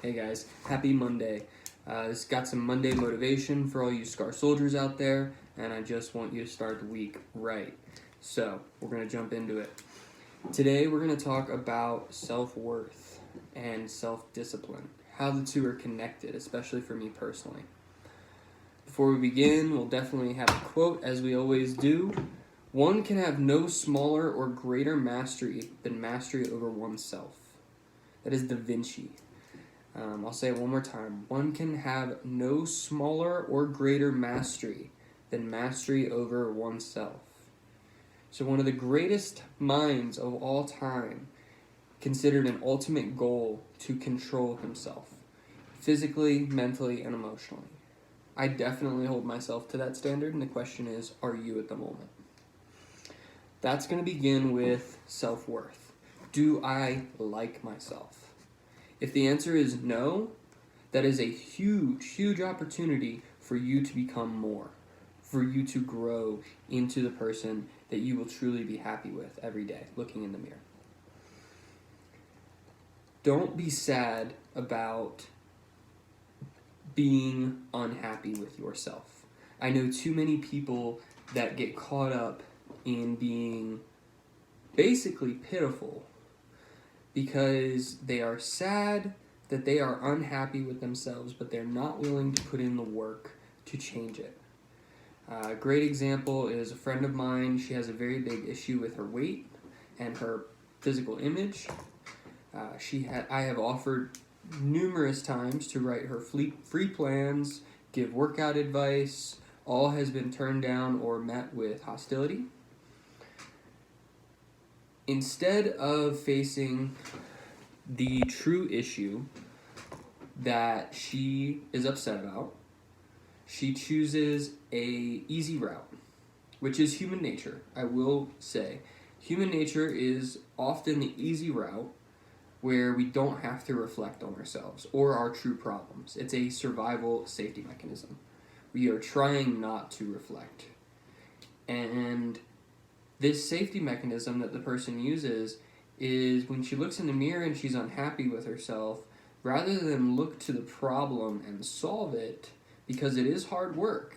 Hey guys, happy Monday. This got some Monday motivation for all you SCAR soldiers out there, and I just want you to start the week right. So, we're going to jump into it. Today, we're going to talk about self-worth and self-discipline, how the two are connected, especially for me personally. Before we begin, we'll definitely have a quote, as we always do. One can have no smaller or greater mastery than mastery over oneself. That is Da Vinci. I'll say it one more time. One can have no smaller or greater mastery than mastery over oneself. So one of the greatest minds of all time considered an ultimate goal to control himself, physically, mentally, and emotionally. I definitely hold myself to that standard, and the question is, are you at the moment? That's going to begin with self-worth. Do I like myself? If the answer is no, that is a huge, huge opportunity for you to become more, for you to grow into the person that you will truly be happy with every day, looking in the mirror. Don't be sad about being unhappy with yourself. I know too many people that get caught up in being basically pitiful because they are sad that they are unhappy with themselves, but they're not willing to put in the work to change it. A great example is a friend of mine. She has a very big issue with her weight and her physical image. I have offered numerous times to write her free plans, give workout advice. All has been turned down or met with hostility. Instead of facing the true issue that she is upset about, she chooses a easy route, which is human nature. I will say, human nature is often the easy route where we don't have to reflect on ourselves or our true problems. It's a survival safety mechanism. We are trying not to reflect. And this safety mechanism that the person uses is when she looks in the mirror and she's unhappy with herself, rather than look to the problem and solve it, because it is hard work.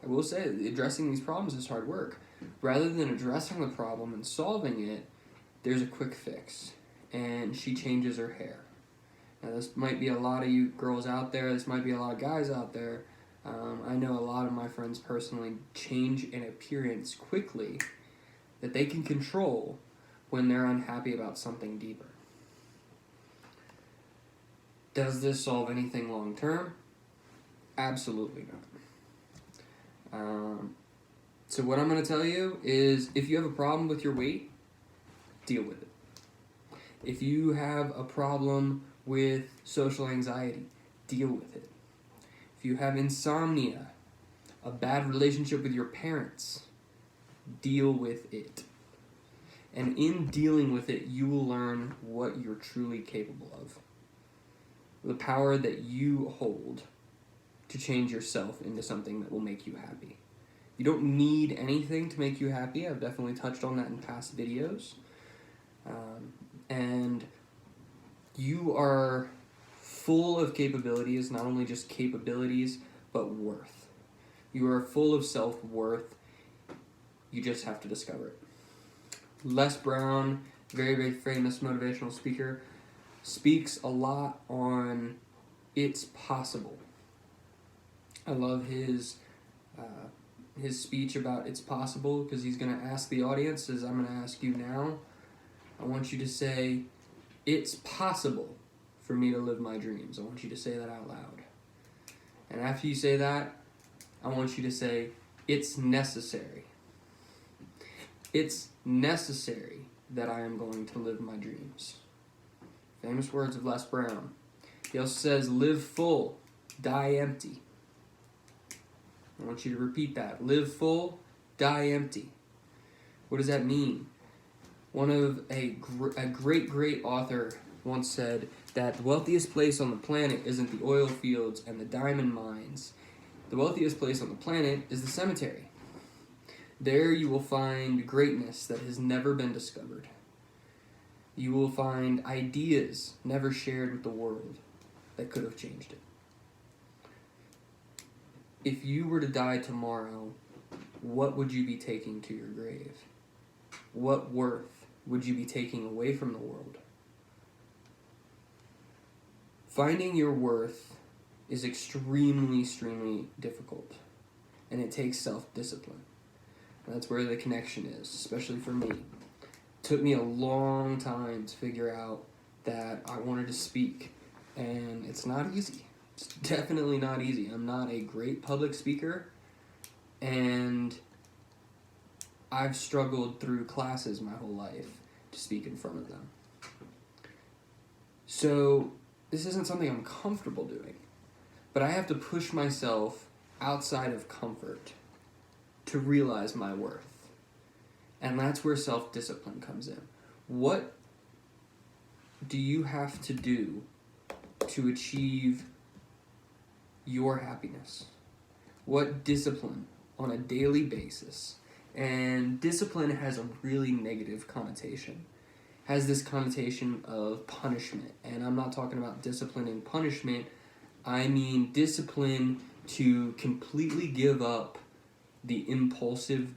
I will say, addressing these problems is hard work. Rather than addressing the problem and solving it, there's a quick fix, and she changes her hair. Now, this might be a lot of you girls out there, this might be a lot of guys out there. I know a lot of my friends personally change an appearance quickly that they can control when they're unhappy about something deeper. Does this solve anything long term? Absolutely not. So what I'm going to tell you is, if you have a problem with your weight, deal with it. If you have a problem with social anxiety, deal with it. If you have insomnia, a bad relationship with your parents, deal with it. And in dealing with it, you will learn what you're truly capable of. The power that you hold to change yourself into something that will make you happy. You don't need anything to make you happy. I've definitely touched on that in past videos. And you are full of capabilities, not only just capabilities, but worth. You are full of self-worth. You just have to discover it. Les Brown, very, very famous motivational speaker, speaks a lot on it's possible. I love his speech about it's possible, because he's going to ask the audience, as I'm going to ask you now. I want you to say, it's possible for me to live my dreams. I want you to say that out loud. And after you say that, I want you to say, it's necessary. It's necessary that I am going to live my dreams. Famous words of Les Brown. He also says, live full, die empty. I want you to repeat that. Live full, die empty. What does that mean? One of a great author once said that the wealthiest place on the planet isn't the oil fields and the diamond mines. The wealthiest place on the planet is the cemetery. There you will find greatness that has never been discovered. You will find ideas never shared with the world. that could have changed it. If you were to die tomorrow, what would you be taking to your grave? What worth would you be taking away from the world? Finding your worth is extremely, extremely difficult, and it takes self-discipline. That's where the connection is, especially for me. It took me a long time to figure out that I wanted to speak, and it's not easy. It's definitely not easy. I'm not a great public speaker, and I've struggled through classes my whole life to speak in front of them. So this isn't something I'm comfortable doing, but I have to push myself outside of comfort to realize my worth. And that's where self-discipline comes in. What do you have to do to achieve your happiness? What discipline on a daily basis? And discipline has a really negative connotation. Has this connotation of punishment. And I'm not talking about discipline and punishment. I mean discipline to completely give up the impulsive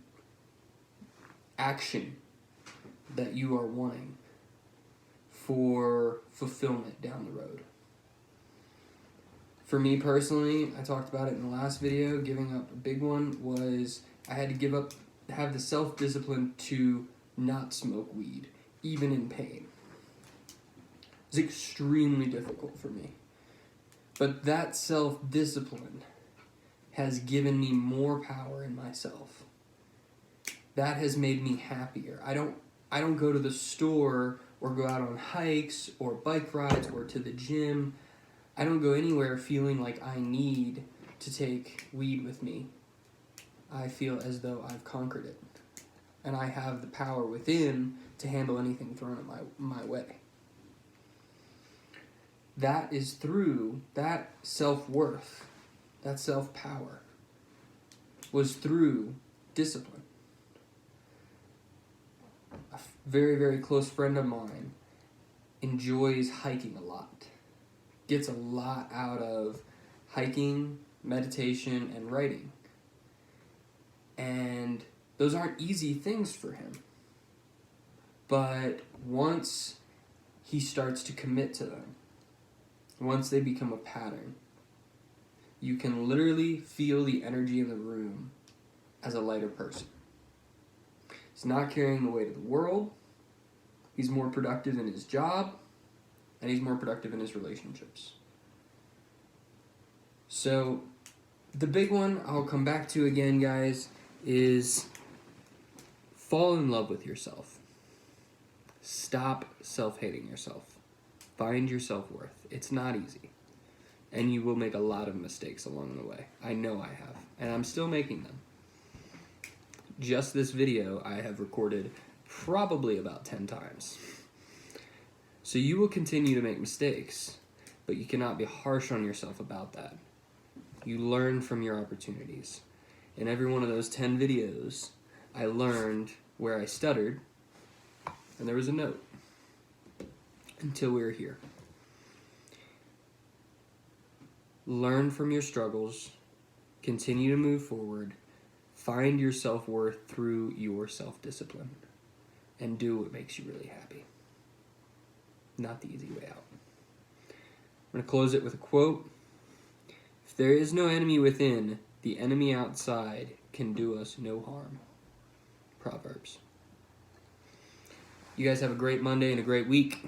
action that you are wanting for fulfillment down the road. For me personally, I talked about it in the last video, giving up a big one was I had to have the self-discipline to not smoke weed, even in pain. It's extremely difficult for me. But that self-discipline has given me more power in myself. That has made me happier. I don't go to the store or go out on hikes or bike rides or to the gym. I don't go anywhere feeling like I need to take weed with me. I feel as though I've conquered it. And I have the power within to handle anything thrown at my way. That is through that self-worth, that self-power, was through discipline. A very, very close friend of mine enjoys hiking a lot, gets a lot out of hiking, meditation, and writing. And those aren't easy things for him. But once he starts to commit to them, once they become a pattern, you can literally feel the energy in the room as a lighter person. He's not carrying the weight of the world. He's more productive in his job, and he's more productive in his relationships. So, the big one I'll come back to again, guys, is fall in love with yourself. Stop self-hating yourself. Find your self-worth. It's not easy. And you will make a lot of mistakes along the way. I know I have. And I'm still making them. Just this video I have recorded probably about 10 times. So you will continue to make mistakes, but you cannot be harsh on yourself about that. You learn from your opportunities. In every one of those 10 videos, I learned where I stuttered, and there was a note. Until we were here. Learn from your struggles, continue to move forward, find your self-worth through your self-discipline, and do what makes you really happy. Not the easy way out. I'm going to close it with a quote. If there is no enemy within, the enemy outside can do us no harm. Proverbs. You guys have a great Monday and a great week.